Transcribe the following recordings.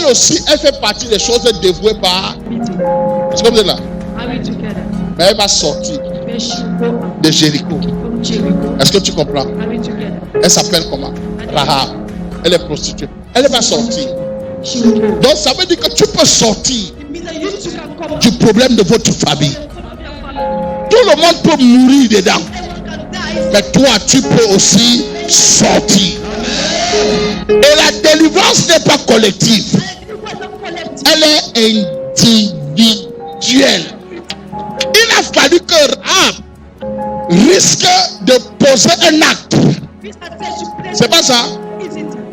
elle aussi, elle fait partie des choses dévouées par. Est-ce que vous êtes là? Mais elle va sortir de Jéricho. Est-ce que tu comprends? Elle s'appelle comment? Rahab. Elle est prostituée. Elle va sortir. Donc ça veut dire que tu peux sortir du problème de votre famille. Tout le monde peut mourir dedans. Mais toi, tu peux aussi sortir. Et la délivrance n'est pas collective. Elle est individuelle. Il a fallu que Rahab risque de poser un acte. C'est pas ça?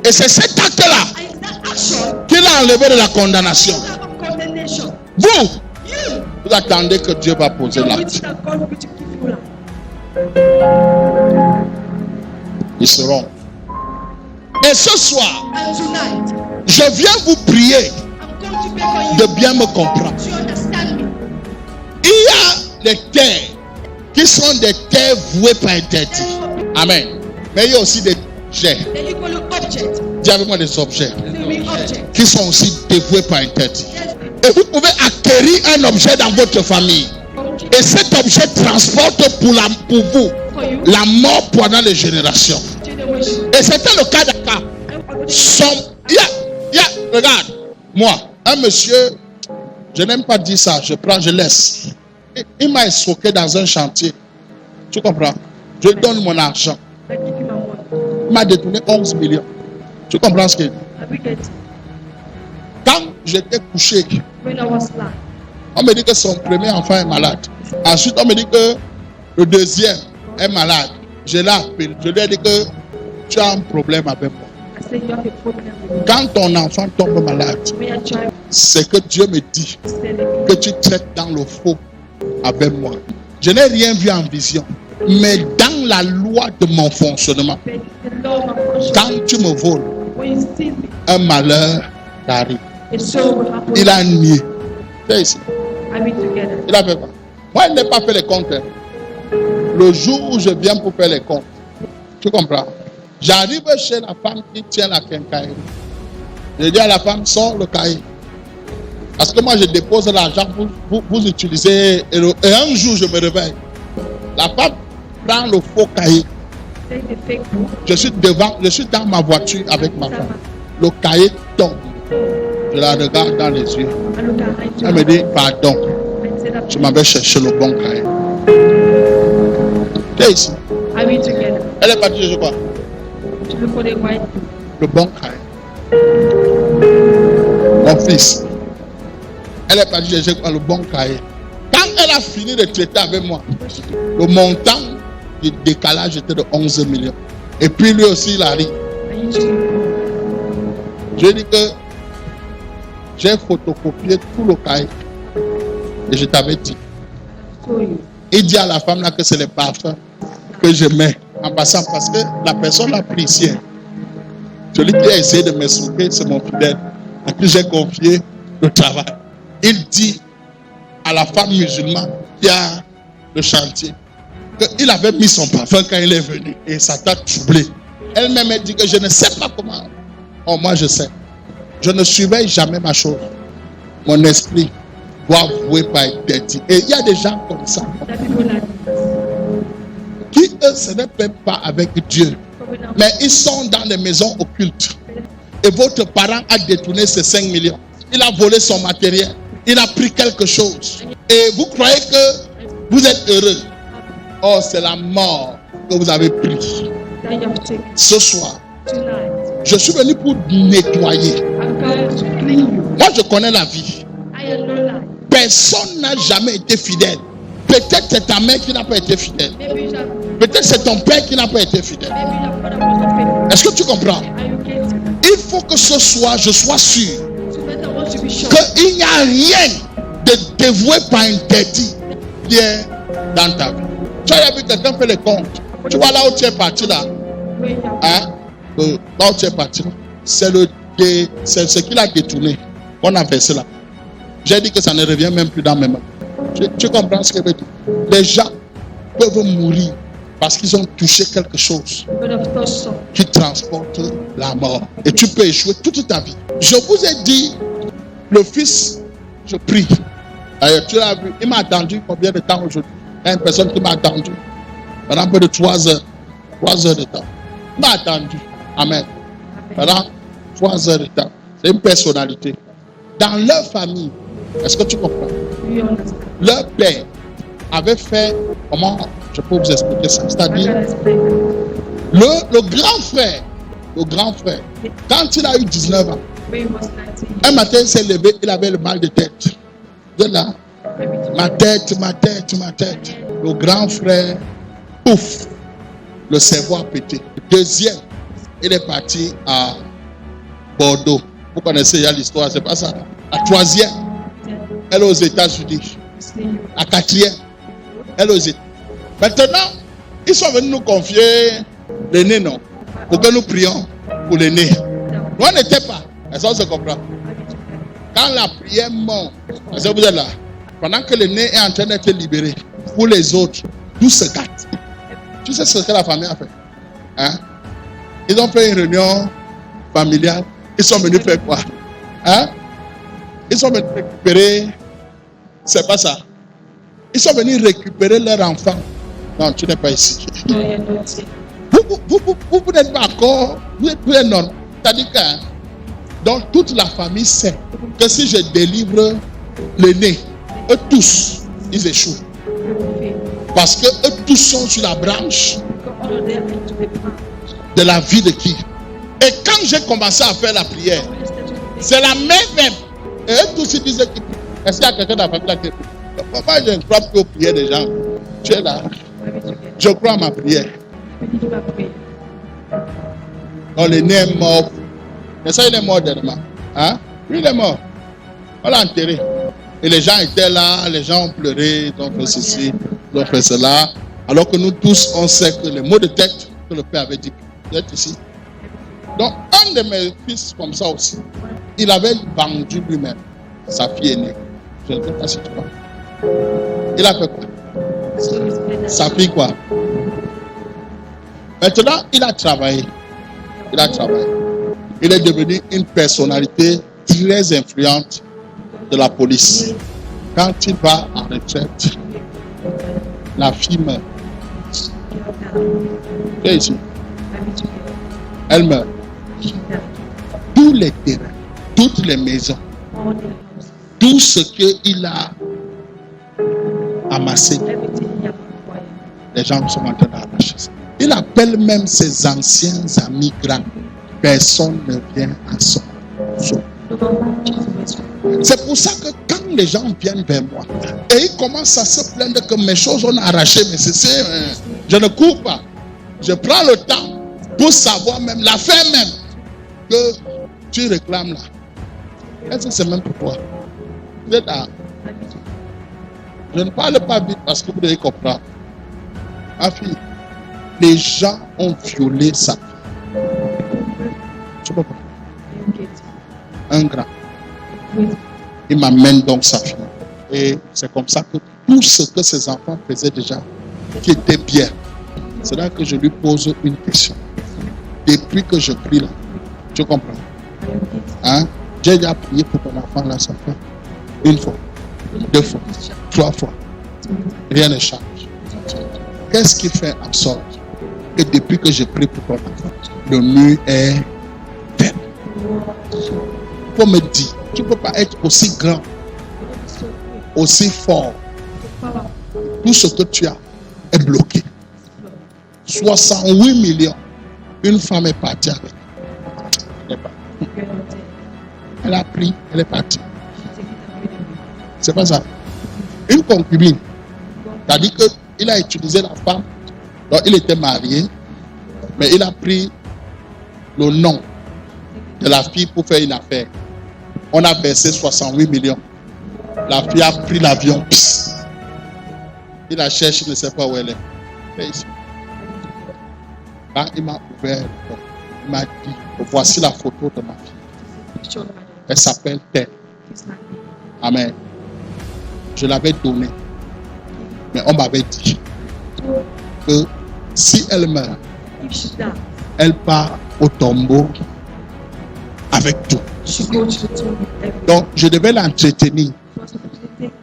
Et c'est cet acte-là qu'il a enlevé de la condamnation. Vous attendez que Dieu va poser l'acte. Ils seront. Et ce soir, je viens vous prier de bien me comprendre. Il y a des terres qui sont des terres vouées par interdit. Amen. Mais il y a aussi des objets. Dis avec moi des objets qui sont aussi dévoués par interdit. Et vous pouvez acquérir un objet dans votre famille. Et cet objet transporte pour vous la mort pendant les générations. Et c'était le cas d'Akab. Regarde, moi, un monsieur, je n'aime pas dire ça, je laisse. Il m'a escroqué dans un chantier. Tu comprends? Je donne mon argent. Il m'a détourné 11 millions. Tu comprends ce qu'il dit? Quand j'étais couché, on me dit que son premier enfant est malade. Ensuite, on me dit que le deuxième est malade. Je l'ai appelé. Je lui ai dit que tu as un problème avec moi. Quand ton enfant tombe malade, c'est que Dieu me dit que tu traites dans le faux avec moi. Je n'ai rien vu en vision. Mais dans la loi de mon fonctionnement, quand tu me voles, un malheur t'arrive. Il a nié. C'est ici. Il a fait quoi? Moi, il n'a pas fait les comptes. Le jour où je viens pour faire les comptes, tu comprends? J'arrive chez la femme qui tient la quincaillerie. Je dis à la femme, sors le cahier. Parce que moi, je dépose l'argent pour vous utiliser. Et un jour, je me réveille. La femme prend le faux cahier. Je suis dans ma voiture avec ma femme. Le cahier tombe. Je la regarde dans les yeux. Elle me dit, pardon. Je m'avais cherché le bon cahier. Tu es ici. Elle est partie, je crois. Le bon cahier. Mon fils. Elle est partie, je crois, le bon cahier. Quand elle a fini de traiter avec moi, le montant du décalage était de 11 millions. Et puis lui aussi, il arrive. Je dis que j'ai photocopié tout le cahier. Et je t'avais dit. Il dit à la femme là que c'est les parfums que je mets en passant parce que la personne l'a pris ici. Celui qui a essayé de m'escroquer, c'est mon fidèle à qui j'ai confié le travail. Il dit à la femme musulmane qui a le chantier qu'il avait mis son parfum quand il est venu et ça t'a troublé. Elle-même a dit que je ne sais pas comment. Oh, moi je sais. Je ne surveille jamais ma chose. Mon esprit doit vouer par interdit. Et il y a des gens comme ça qui eux ce n'est même pas avec Dieu. Mais ils sont dans les maisons occultes. Et votre parent a détourné ses 5 millions. Il a volé son matériel. Il a pris quelque chose. Et vous croyez que vous êtes heureux. Oh, c'est la mort que vous avez pris. Ce soir, je suis venu pour nettoyer. Moi, je connais la vie. Personne n'a jamais été fidèle. Peut-être c'est ta mère qui n'a pas été fidèle. Peut-être c'est ton père qui n'a pas été fidèle. Est-ce que tu comprends? Il faut que ce soir, je sois sûr qu'il n'y a rien de dévoué par interdit bien dans ta vie. Tu as vu quelqu'un faire les comptes. Tu vois là où tu es parti là. Hein? Là où tu es parti là. C'est ce qu'il a détourné. On a fait cela. J'ai dit que ça ne revient même plus dans mes mains. Tu comprends ce que je veux dire? Les gens peuvent mourir Parce qu'ils ont touché quelque chose But of touch something qui transporte la mort. Et tu peux échouer toute ta vie. Je vous ai dit, le fils, je prie. D'ailleurs, tu l'as vu, il m'a attendu combien de temps aujourd'hui? Il y a une personne qui m'a attendu pendant peu de 3 heures. 3 heures de temps. Il m'a attendu. Amen. Pendant 3 heures de temps. C'est une personnalité. Dans leur famille, est-ce que tu comprends? you understand. Leur père avait fait, comment je peux vous expliquer ça? I C'est-à-dire, can explain that. le grand frère, quand il a eu 19 ans, When he was 19, un matin il s'est levé, il avait le mal de tête. De là, everything ma tête. Le grand frère, pouf, le cerveau a pété. Le deuxième, il est parti à Bordeaux. Vous connaissez déjà l'histoire, c'est pas ça. La troisième, elle est aux États-Unis. La quatrième, elle est aux États-Unis. Maintenant, ils sont venus nous confier l'aîné, non? Pour que nous prions pour l'aîné. Nous, on n'était pas. Est-ce qu'on se comprend? Quand la prière monte, est-ce que vous êtes là? Pendant que l'aîné est en train d'être libéré, pour les autres, tout se gâte. Tu sais ce que la famille a fait? Hein? Ils ont fait une réunion familiale. Ils sont venus faire quoi? Hein? Ils sont venus récupérer. C'est pas ça. Ils sont venus récupérer leur enfant. Non, tu n'es pas ici. No, you're not here. Vous n'êtes pas encore. Vous êtes non. C'est-à-dire que donc toute la famille sait que si je délivre l'aîné, eux tous, ils échouent. You will fail. Parce que eux tous sont sur la branche Because all of them into the plan. de la vie de qui? Et quand j'ai commencé à faire la prière, When you start to pray, c'est la même. Et eux tous ils disaient qu'ils prient. Est-ce qu'il y a quelqu'un dans la famille là qui prie? Moi, je ne crois plus aux prières des gens. Tu es là. every together. Je crois à ma prière. We need to pray. Donc l'aîné est mort. Mais ça, il est mort dernièrement. Hein? Lui, il est mort. On l'a enterré. Et les gens étaient là, les gens ont pleuré, ils ont fait ceci, ils ont fait cela. Alors que nous tous, on sait que les mots de tête que le père avait dit, vous êtes ici. Donc, un de mes fils, comme ça aussi, il avait vendu lui-même sa fille aînée. Je ne sais pas si tu vois. Il a fait quoi? So we spend that. Sa fille quoi? Maintenant, il a travaillé. Il a travaillé. Il est devenu une personnalité très influente de la police. Quand il va en retraite, la fille meurt. Tu es ici. Elle meurt. Tous les terrains, toutes les maisons, All the house, tout ce qu'il a amassé, everything he has acquired. les gens sont en train d'arracher ça. Il appelle même ses anciens amis grands. Personne ne vient à son secours. No one watches where C'est pour ça que quand les gens viennent vers moi et ils commencent à se plaindre que mes choses ont arraché, mais je ne cours pas. Je prends le temps pour savoir même l'affaire même que tu réclames là. Est-ce que c'est même pour toi? Vous êtes là. Je ne parle pas vite parce que vous devez comprendre. Ma fille, les gens ont violé sa vie. Tu peux pas. Un grand. Il m'amène donc sa fille. Et c'est comme ça que tout ce que ses enfants faisaient déjà, qui était bien, c'est là que je lui pose une question. Depuis que je prie là, tu comprends? Hein? J'ai déjà prié pour ton enfant là, ça fait 1 fois, 2 fois, 3 fois. Rien ne change. Qu'est-ce qui fait en sorte que depuis que je prie pour ton enfant, le mur est fait? Faut me dire, tu ne peux pas être aussi grand, aussi fort. Tout ce que tu as est bloqué. 68 millions. Une femme est partie avec. Elle est partie. Elle a pris, elle est partie. C'est pas ça. Une concubine. C'est-à-dire qu'il a utilisé la femme. Donc il était marié. Mais il a pris le nom de la fille pour faire une affaire. On a versé 68 millions. La fille a pris l'avion. Il la cherche, il ne sait pas où elle est. Elle est ici. Là, il m'a ouvert. Il m'a dit, voici la photo de ma fille. Elle s'appelle Tel. Amen. Je l'avais donnée. Mais on m'avait dit que Si elle meurt, If she dies, elle part au tombeau avec tout. she goes to the tomb with everything. Donc, je devais l'entretenir. She was supposed to take care of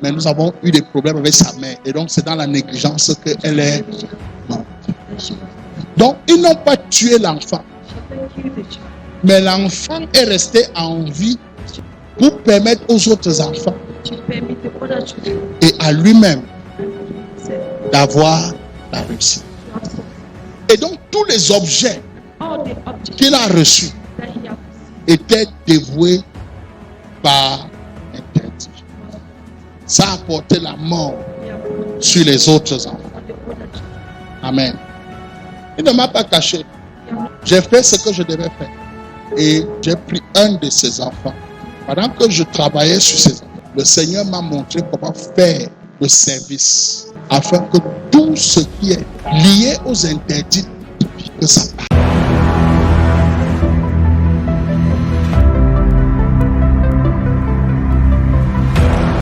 Mais nous avons eu des problèmes avec sa mère. Et donc, c'est dans la négligence qu'elle est morte. that she was. Donc, ils n'ont pas tué l'enfant. She hadn't killed the child. Mais l'enfant est resté en vie pour permettre aux autres enfants She permitted the other children et à lui-même and himself d'avoir la réussite. to have success. Et donc, tous les objets All the objects qu'il a reçus that he has étaient dévoués par interdit. Ça a apporté la mort he has put sur les autres enfants. on the other children. Amen. Il ne m'a pas caché. He has J'ai fait ce que je devais faire. Et j'ai pris un de ses enfants. Pendant que je travaillais sur ces enfants, le Seigneur m'a montré comment faire le service afin que tout ce qui est lié aux interdits, que ça parte.